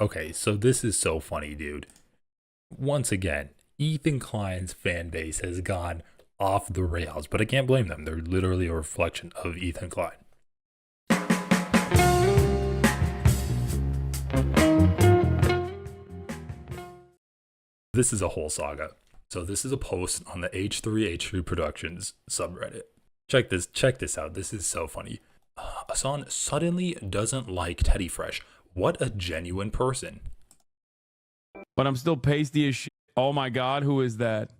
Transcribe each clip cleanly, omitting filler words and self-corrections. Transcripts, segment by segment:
Okay, so this is so funny, dude. Once again, Ethan Klein's fan base has gone off the rails, but I can't blame them. They're literally a reflection of Ethan Klein. This is a whole saga. So this is a post on the H3H3 Productions subreddit. Check this out. This is so funny. Hasan suddenly doesn't like Teddy Fresh. What a genuine person. But I'm still pasty as shit. Oh my God, who is that?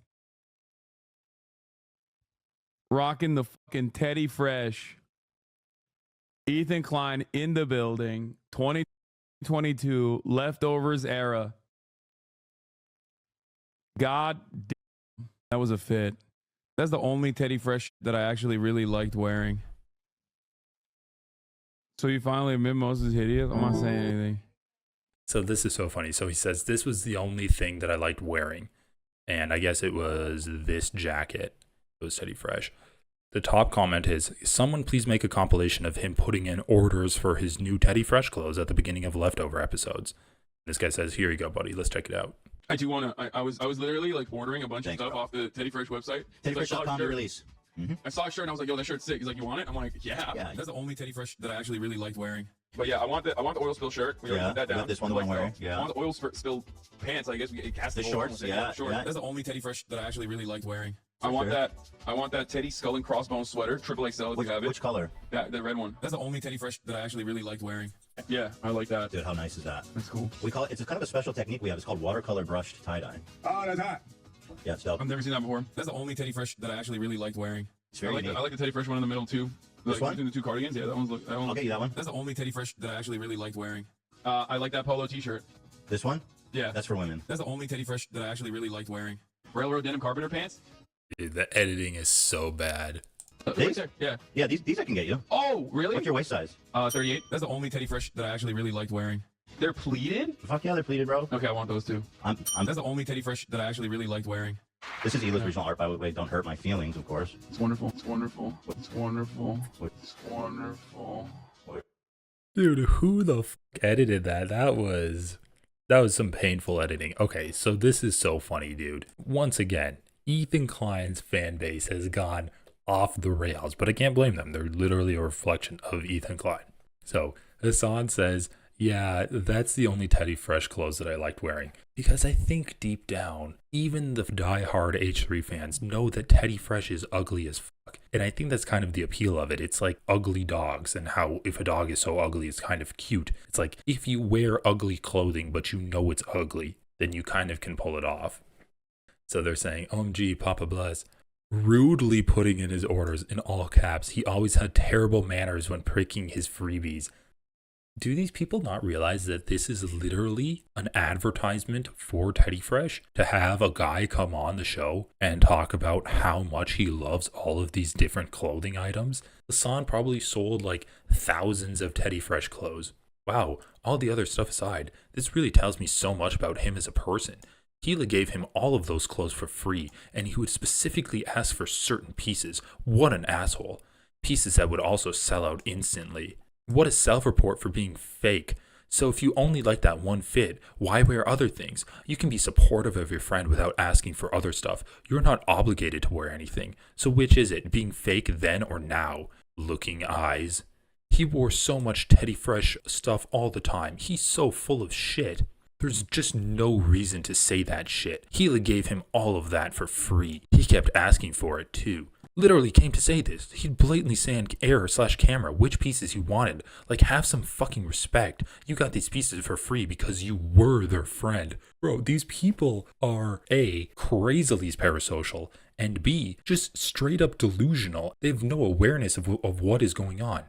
Rocking the fucking Teddy Fresh. Ethan Klein in the building. 2022 leftovers era. God damn, that was a fit. That's the only Teddy Fresh that I actually really liked wearing. So you finally admit most is hideous? I'm not saying anything. So this is so funny. So he says, this was the only thing that I liked wearing. And I guess it was this jacket. It was Teddy Fresh. The top comment is, someone please make a compilation of him putting in orders for his new Teddy Fresh clothes at the beginning of leftover episodes. This guy says, here you go, buddy. Let's check it out. I do want to. I was literally like ordering a bunch of stuff off the Teddy Fresh website. TeddyFresh.com release. I saw a shirt and I was like, yo, that shirt's sick. He's like, you want it? I'm like, yeah. That's the only Teddy Fresh that I actually really liked wearing. But yeah, I want the oil spill shirt. We already put that down. This one I'm wearing. I want the oil spill pants. I guess we get cast the shorts. Yeah. That's the only Teddy Fresh that I actually really liked wearing. I want that Teddy Skull and Crossbones sweater, triple XL. If you have it. Which color? The red one. That's the only Teddy Fresh that I actually really liked wearing. Yeah, I like that. Dude, how nice is that? That's cool. We call it. It's a kind of a special technique we have. It's called watercolor brushed tie dye. Oh, that's hot. Yeah, it's dope. I've never seen that before. That's the only Teddy Fresh that I actually really liked wearing. It's very unique. I like the Teddy Fresh one in the middle too. This one? Between the two cardigans. Yeah, that one's. I'll get you that one. That's the only Teddy Fresh that I actually really liked wearing. I like that polo T-shirt. This one? Yeah. That's for women. That's the only Teddy Fresh that I actually really liked wearing. Railroad denim carpenter pants. Dude, the editing is so bad. These? Yeah. Yeah, these I can get you. Oh, really? What's your waist size? 38. That's the only Teddy Fresh that I actually really liked wearing. They're pleated? Fuck yeah, they're pleated, bro. Okay, I want those too. That's the only Teddy Fresh that I actually really liked wearing. This is Eli's original art, by the way. Don't hurt my feelings, of course. It's wonderful. It's wonderful. It's wonderful. It's wonderful. Dude, who the fuck edited that? That was some painful editing. Okay, so this is so funny, dude. Once again, Ethan Klein's fan base has gone off the rails, but I can't blame them. They're literally a reflection of Ethan Klein. So Hasan says, yeah, that's the only Teddy Fresh clothes that I liked wearing. Because I think deep down, even the die-hard H3 fans know that Teddy Fresh is ugly as fuck. And I think that's kind of the appeal of it. It's like ugly dogs, and how if a dog is so ugly, it's kind of cute. It's like if you wear ugly clothing, but you know it's ugly, then you kind of can pull it off. So they're saying, OMG, Papa bless. Rudely putting in his orders in all caps. He always had terrible manners when pricking his freebies. Do these people not realize that this is literally an advertisement for Teddy Fresh? To have a guy come on the show and talk about how much he loves all of these different clothing items? Hasan probably sold like thousands of Teddy Fresh clothes. Wow, all the other stuff aside, this really tells me so much about him as a person. Gila gave him all of those clothes for free, and he would specifically ask for certain pieces. What an asshole. Pieces that would also sell out instantly. What a self-report for being fake. So if you only like that one fit, why wear other things? You can be supportive of your friend without asking for other stuff. You're not obligated to wear anything. So which is it, being fake then or now? Looking eyes. He wore so much Teddy Fresh stuff all the time. He's so full of shit. There's just no reason to say that shit. Gila gave him all of that for free. He kept asking for it too. Literally came to say this. He'd blatantly say on air/camera which pieces he wanted. Like, have some fucking respect. You got these pieces for free because you were their friend. Bro, these people are A, crazily parasocial, and B, just straight up delusional. They have no awareness of what is going on.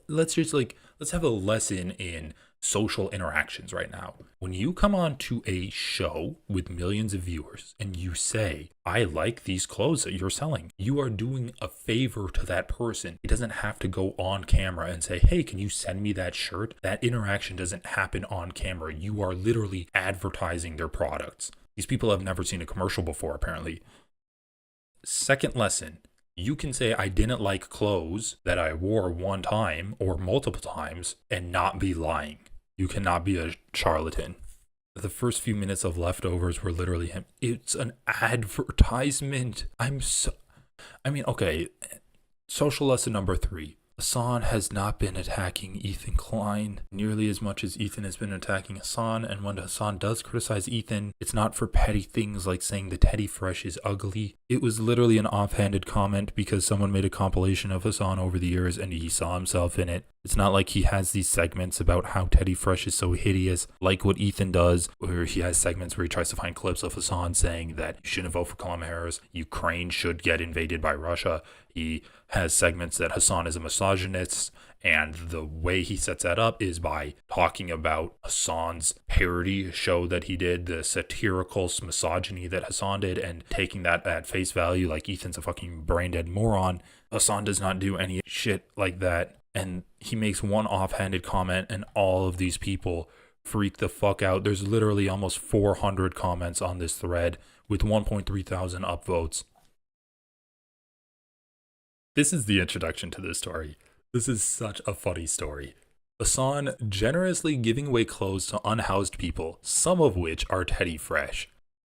Let's have a lesson in social interactions right now. When you come on to a show with millions of viewers and you say, I like these clothes that you're selling, you are doing a favor to that person. It doesn't have to go on camera and say, hey, can you send me that shirt? That interaction doesn't happen on camera. You are literally advertising their products. These people have never seen a commercial before, apparently. Second lesson. You can say I didn't like clothes that I wore one time or multiple times and not be lying. You cannot be a charlatan. The first few minutes of Leftovers were literally him. It's an advertisement. Okay. Social lesson number 3. Hasan has not been attacking Ethan Klein nearly as much as Ethan has been attacking Hasan, and when Hasan does criticize Ethan, it's not for petty things like saying the Teddy Fresh is ugly. It was literally an offhanded comment because someone made a compilation of Hasan over the years and he saw himself in it. It's not like he has these segments about how Teddy Fresh is so hideous, like what Ethan does, where he has segments where he tries to find clips of Hasan saying that you shouldn't vote for Kamala Harris, Ukraine should get invaded by Russia. He has segments that Hasan is a misogynist, and the way he sets that up is by talking about Hasan's parody show that he did, the satirical misogyny that Hasan did, and taking that at face value like Ethan's a fucking brain-dead moron. Hasan does not do any shit like that. And he makes one offhanded comment and all of these people freak the fuck out. There's literally almost 400 comments on this thread with 1.3 thousand upvotes. This is the introduction to this story. This is such a funny story. Hasan generously giving away clothes to unhoused people, some of which are Teddy Fresh.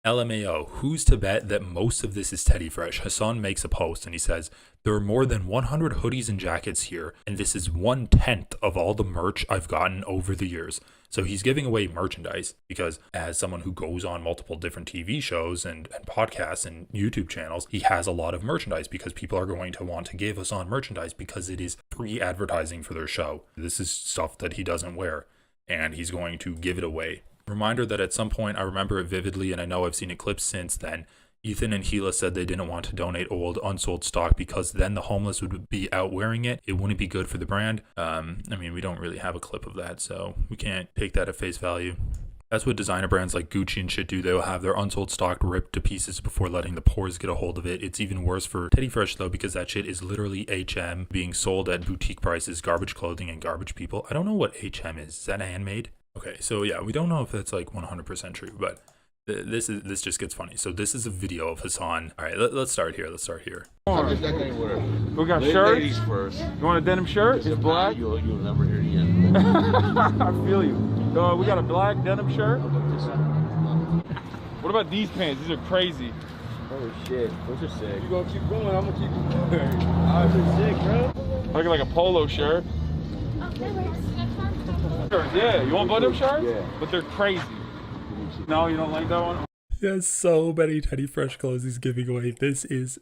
LMAO, who's to bet that most of this is Teddy Fresh? Hasan makes a post and he says, there are more than 100 hoodies and jackets here, and this is 1/10 of all the merch I've gotten over the years. So he's giving away merchandise because as someone who goes on multiple different TV shows and podcasts and YouTube channels, he has a lot of merchandise because people are going to want to give Hasan merchandise because it is free advertising for their show. This is stuff that he doesn't wear, and he's going to give it away. Reminder that at some point, I remember it vividly, and I know I've seen it clips since then, Ethan and Gila said they didn't want to donate old unsold stock because then the homeless would be out wearing it. It wouldn't be good for the brand. We don't really have a clip of that, so we can't take that at face value. That's what designer brands like Gucci and shit do. They'll have their unsold stock ripped to pieces before letting the poors get a hold of it. It's even worse for Teddy Fresh though, because that shit is literally HM being sold at boutique prices, garbage clothing and garbage people. I don't know what HM is. Is that handmade? Okay, so yeah, we don't know if that's like 100% true, but this just gets funny. So this is a video of Hasan. All right, let's start here. I'm just not gonna wear. We got shirts. Ladies first. You want a denim shirt? It's black. You'll never hear the end. I feel you. We got a black denim shirt. What about these pants? These are crazy. Oh shit, those are sick. You gonna keep going? I'm gonna keep going. Those are sick, bro. Looking like a polo shirt. Yeah, you want button-up shirts? Yeah. But they're crazy. No, you don't like that one? He has so many Teddy Fresh clothes he's giving away. This is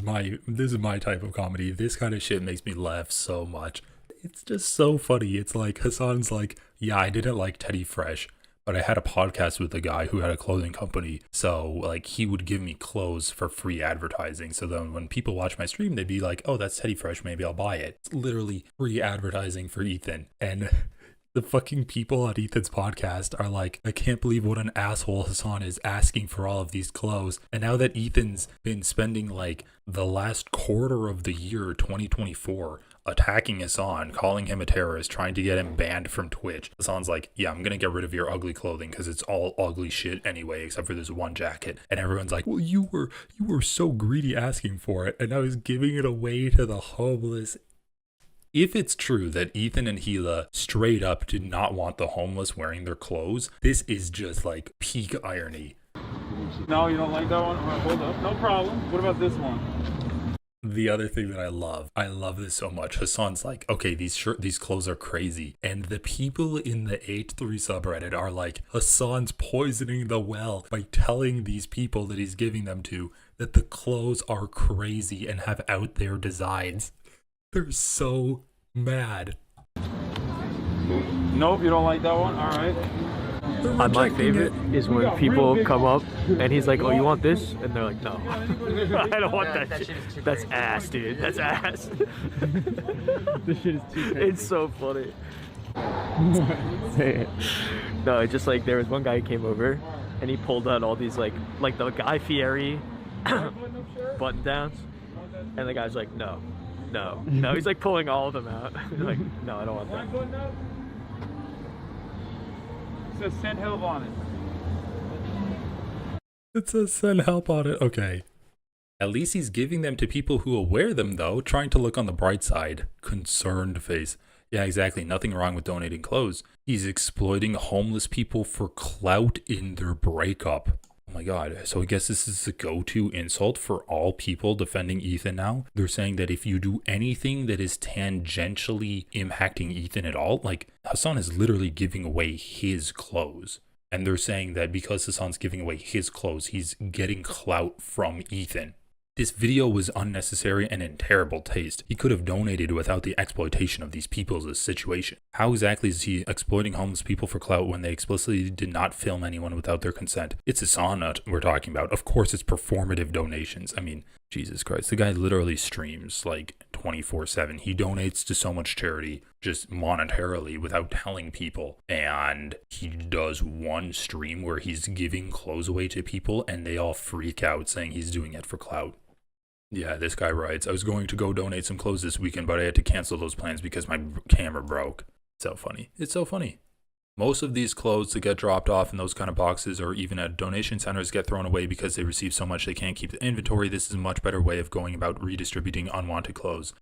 my type of comedy. This kind of shit makes me laugh so much. It's just so funny. It's like Hasan's like, yeah, I didn't like Teddy Fresh, but I had a podcast with a guy who had a clothing company, so like he would give me clothes for free advertising. So then when people watch my stream, they'd be like, oh, that's Teddy Fresh, maybe I'll buy it. It's literally free advertising for Ethan. And the fucking people on Ethan's podcast are like, I can't believe what an asshole Hasan is asking for all of these clothes. And now that Ethan's been spending like the last quarter of the year 2024 attacking Hasan, calling him a terrorist, trying to get him banned from Twitch, Hasan's like, yeah, I'm gonna get rid of your ugly clothing because it's all ugly shit anyway, except for this one jacket. And everyone's like, well, you were so greedy asking for it, and I was giving it away to the homeless. If it's true that Ethan and Gila straight up did not want the homeless wearing their clothes, this is just like peak irony. No, you don't like that one? All right, hold up. No problem. What about this one? The other thing that I love this so much. Hasan's like, okay, these clothes are crazy. And the people in the H3 subreddit are like, Hasan's poisoning the well by telling these people that he's giving them to that the clothes are crazy and have out there designs. They're so mad. Nope, you don't like that one? All right. My favorite is when people come up and he's like, oh, you want this? And they're like, no. I don't want that shit. That's ass, dude. That's ass. This shit is too crazy. It's so funny. No, it's just like there was one guy who came over and he pulled out all these like the Guy Fieri button downs. And the guy's like, no. He's like pulling all of them out. He's like, no, I don't want that. It says send help on it. It says send help on it. Okay. At least he's giving them to people who will wear them though, trying to look on the bright side. Concerned face. Yeah, exactly. Nothing wrong with donating clothes. He's exploiting homeless people for clout in their breakup. Oh my god. So I guess this is the go-to insult for all people defending Ethan now. They're saying that if you do anything that is tangentially impacting Ethan at all, like Hasan is literally giving away his clothes. And they're saying that because Hasan's giving away his clothes, he's getting clout from Ethan. This video was unnecessary and in terrible taste. He could have donated without the exploitation of these people's situation. How exactly is he exploiting homeless people for clout when they explicitly did not film anyone without their consent? It's Hasan we're talking about. Of course it's performative donations. I mean, Jesus Christ, the guy literally streams like 24/7. He donates to so much charity just monetarily without telling people. And he does one stream where he's giving clothes away to people and they all freak out saying he's doing it for clout. Yeah, this guy writes, I was going to go donate some clothes this weekend, but I had to cancel those plans because my camera broke. So funny. It's so funny. Most of these clothes that get dropped off in those kind of boxes or even at donation centers get thrown away because they receive so much they can't keep the inventory. This is a much better way of going about redistributing unwanted clothes.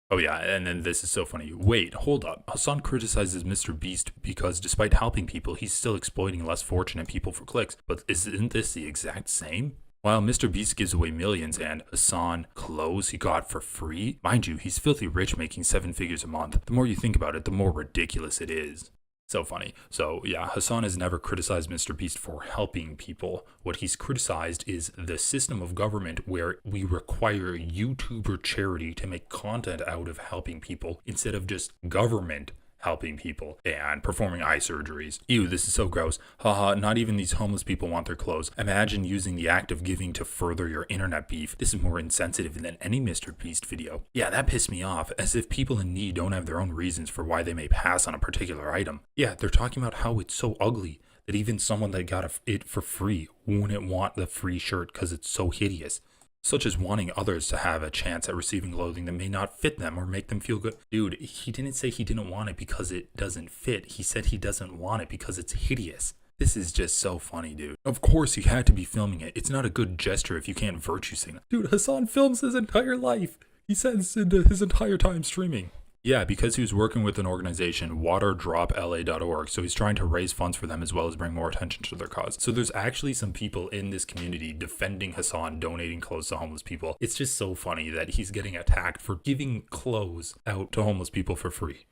Oh yeah, and then this is so funny. Wait, hold up. Hasan criticizes Mr. Beast because despite helping people, he's still exploiting less fortunate people for clicks. But isn't this the exact same? While Mr. Beast gives away millions and Hasan clothes he got for free, mind you, he's filthy rich making 7 figures a month. The more you think about it, the more ridiculous it is. So funny. So yeah, Hasan has never criticized Mr. Beast for helping people. What he's criticized is the system of government where we require YouTuber charity to make content out of helping people instead of just government helping people and performing eye surgeries. Ew, this is so gross. Haha, not even these homeless people want their clothes. Imagine using the act of giving to further your internet beef. This is more insensitive than any Mr. Beast video. Yeah, that pissed me off, as if people in need don't have their own reasons for why they may pass on a particular item. Yeah, they're talking about how it's so ugly that even someone that got it for free wouldn't want the free shirt because it's so hideous. Such as wanting others to have a chance at receiving clothing that may not fit them or make them feel good. Dude, he didn't say he didn't want it because it doesn't fit. He said he doesn't want it because it's hideous. This is just so funny, dude. Of course he had to be filming it. It's not a good gesture if you can't virtue signal. Dude, Hasan films his entire life. He says into his entire time streaming. Yeah, because he was working with an organization, waterdropla.org, so he's trying to raise funds for them as well as bring more attention to their cause. So there's actually some people in this community defending Hasan, donating clothes to homeless people. It's just so funny that he's getting attacked for giving clothes out to homeless people for free.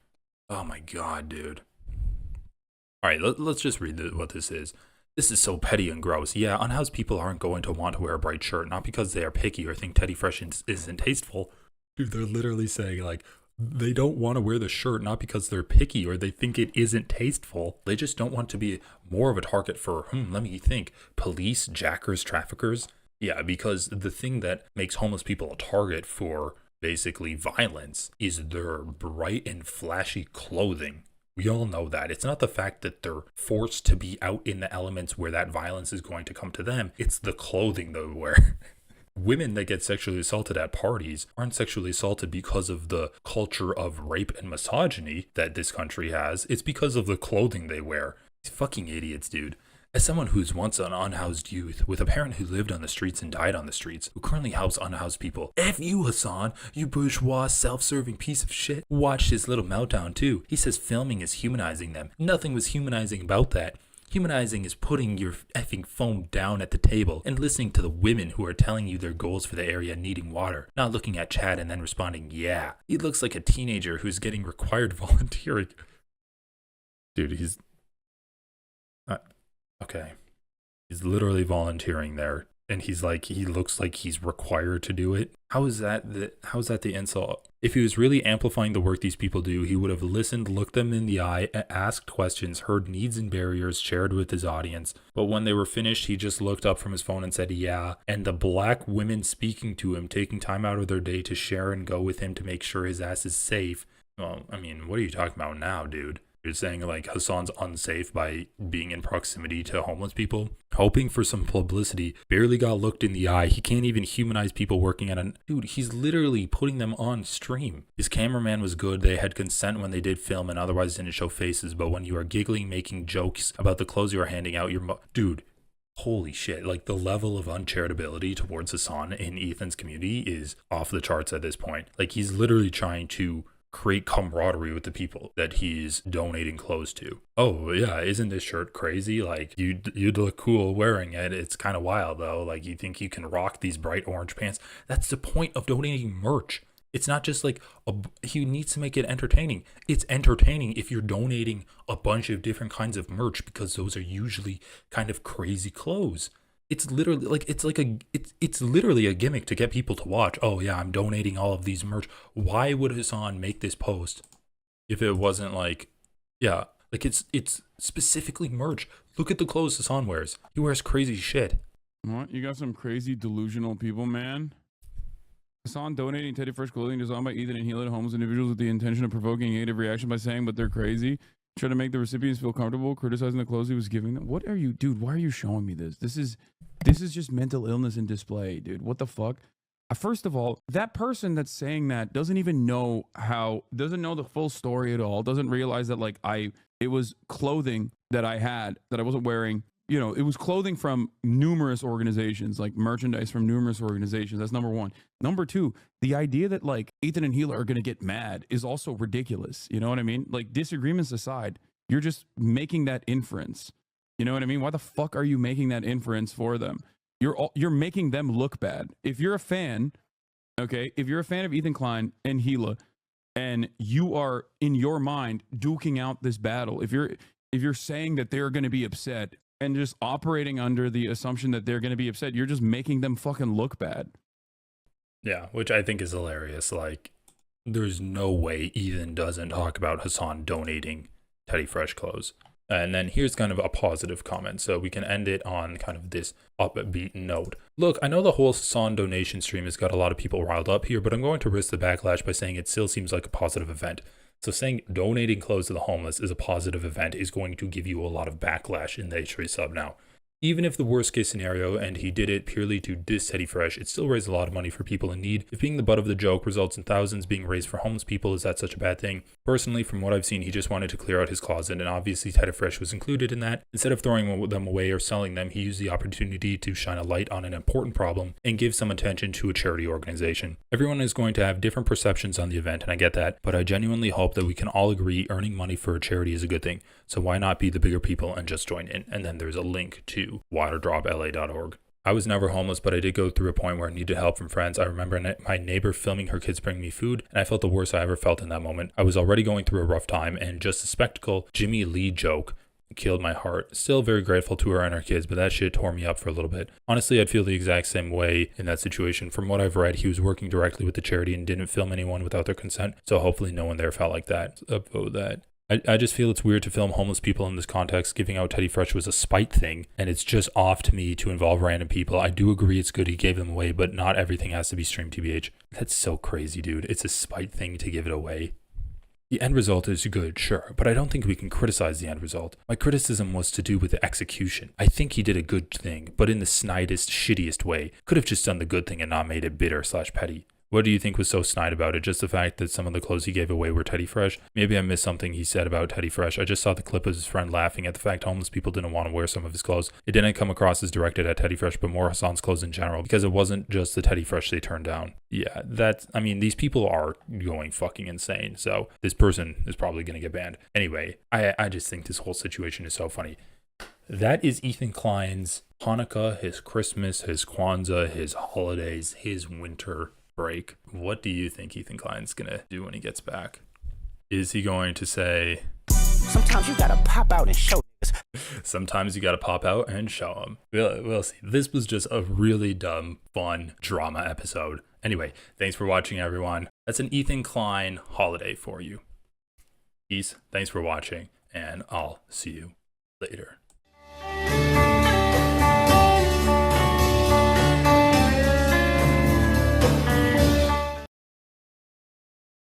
Oh my god, dude. Alright, let's just read what this is. This is so petty and gross. Yeah, unhoused people aren't going to want to wear a bright shirt, not because they are picky or think Teddy Fresh isn't tasteful. Dude, they're literally saying like, they don't want to wear the shirt not because they're picky or they think it isn't tasteful. They just don't want to be more of a target for, let me think, police, jackers, traffickers. Yeah, because the thing that makes homeless people a target for basically violence is their bright and flashy clothing. We all know that. It's not the fact that they're forced to be out in the elements where that violence is going to come to them. It's the clothing they wear. Women that get sexually assaulted at parties aren't sexually assaulted because of the culture of rape and misogyny that this country has. It's because of the clothing they wear. These fucking idiots, dude. As someone who's once an unhoused youth, with a parent who lived on the streets and died on the streets, who currently helps unhoused people, F you, Hasan, you bourgeois, self-serving piece of shit. Watched his little meltdown too. He says filming is humanizing them. Nothing was humanizing about that. Humanizing is putting your effing phone down at the table and listening to the women who are telling you their goals for the area needing water, not looking at chat and then responding, yeah. He looks like a teenager who's getting required volunteering. Dude, he's... okay. He's literally volunteering there. And he's like, he looks like he's required to do it. How is that the insult? If he was really amplifying the work these people do, he would have listened, looked them in the eye, asked questions, heard needs and barriers, shared with his audience. But when they were finished, he just looked up from his phone and said, yeah. And the black women speaking to him, taking time out of their day to share and go with him to make sure his ass is safe. Well, I mean, what are you talking about now, dude? You're saying like Hasan's unsafe by being in proximity to homeless people, hoping for some publicity, barely got looked in the eye. He can't even humanize people working at an... Dude, he's literally putting them on stream. His cameraman was good. They had consent when they did film and otherwise didn't show faces. But when you are giggling, making jokes about the clothes you are handing out, dude, holy shit. Like the level of uncharitability towards Hasan in Ethan's community is off the charts at this point. Like he's literally trying to create camaraderie with the people that he's donating clothes to. Oh yeah, isn't this shirt crazy? Like you'd look cool wearing it. It's kind of wild though. Like you think you can rock these bright orange pants. That's the point of donating merch. It's not just like he needs to make it entertaining. It's entertaining if you're donating a bunch of different kinds of merch, because those are usually kind of crazy clothes. It's literally like it's literally a gimmick to get people to watch. Oh yeah, I'm donating all of these merch. Why would Hasan make this post if it wasn't like, yeah, like it's specifically merch. Look at the clothes Hasan wears. He wears crazy shit. What? You got some crazy delusional people, man. Hasan donating Teddy Fresh clothing designed by Ethan and Hila to homeless individuals with the intention of provoking a negative reaction by saying, but they're crazy. Try to make the recipients feel comfortable, criticizing the clothes he was giving them. What are you, dude? Why are you showing me this? This is just mental illness in display, dude. What the fuck? First of all, that person that's saying that doesn't even know doesn't know the full story at all. Doesn't realize that like it was clothing that I had that I wasn't wearing. You know, it was clothing from numerous organizations, like merchandise from numerous organizations. That's number one. Number two, the idea that like Ethan and Hila are going to get mad is also ridiculous. You know what I mean? Like, disagreements aside, you're just making that inference. You know what I mean? Why the fuck are you making that inference for them? You're making them look bad. If you're a fan, okay, if you're a fan of Ethan Klein and Hila, and you are in your mind duking out this battle, if you're saying that they're going to be upset and just operating under the assumption that they're going to be upset, you're just making them fucking look bad. Yeah, which I think is hilarious. Like, there's no way Ethan doesn't talk about Hasan donating Teddy Fresh clothes. And then here's kind of a positive comment, so we can end it on kind of this upbeat note. Look, I know the whole Hasan donation stream has got a lot of people riled up here, but I'm going to risk the backlash by saying it still seems like a positive event. So saying donating clothes to the homeless is a positive event is going to give you a lot of backlash in the H3 sub now. Even if the worst case scenario and he did it purely to diss Teddy Fresh, it still raised a lot of money for people in need. If being the butt of the joke results in thousands being raised for homeless people, is that such a bad thing? Personally, from what I've seen, he just wanted to clear out his closet, and obviously Teddy Fresh was included in that. Instead of throwing them away or selling them, he used the opportunity to shine a light on an important problem and give some attention to a charity organization. Everyone is going to have different perceptions on the event, and I get that, but I genuinely hope that we can all agree earning money for a charity is a good thing. So why not be the bigger people and just join in? And then there's a link to waterdropla.org. I was never homeless, but I did go through a point where I needed help from friends. I remember my neighbor filming her kids bring me food, and I felt the worst I ever felt in that moment. I was already going through a rough time, and just the spectacle Jimmy Lee joke killed my heart. Still very grateful to her and her kids, but that shit tore me up for a little bit. Honestly, I'd feel the exact same way in that situation. From what I've read, he was working directly with the charity and didn't film anyone without their consent, so hopefully no one there felt like that. Upvote that. I just feel it's weird to film homeless people in this context. Giving out Teddy Fresh was a spite thing, and it's just off to me to involve random people. I do agree it's good he gave them away, but not everything has to be streamed TBH. That's so crazy, dude. It's a spite thing to give it away. The end result is good, sure, but I don't think we can criticize the end result. My criticism was to do with the execution. I think he did a good thing, but in the snidest, shittiest way. Could have just done the good thing and not made it bitter/petty. What do you think was so snide about it? Just the fact that some of the clothes he gave away were Teddy Fresh? Maybe I missed something he said about Teddy Fresh. I just saw the clip of his friend laughing at the fact homeless people didn't want to wear some of his clothes. It didn't come across as directed at Teddy Fresh, but more Hasan's clothes in general, because it wasn't just the Teddy Fresh they turned down. Yeah, these people are going fucking insane, so this person is probably going to get banned. Anyway, I just think this whole situation is so funny. That is Ethan Klein's Hanukkah, his Christmas, his Kwanzaa, his holidays, his winter break. What do you think Ethan Klein's gonna do when he gets back? Is he going to say, sometimes you gotta pop out and show niggas? Sometimes you gotta pop out and show them. We'll see. This was just a really dumb, fun drama episode. Anyway, thanks for watching, everyone. That's an Ethan Klein holiday for you. Peace. Thanks for watching, and I'll see you later.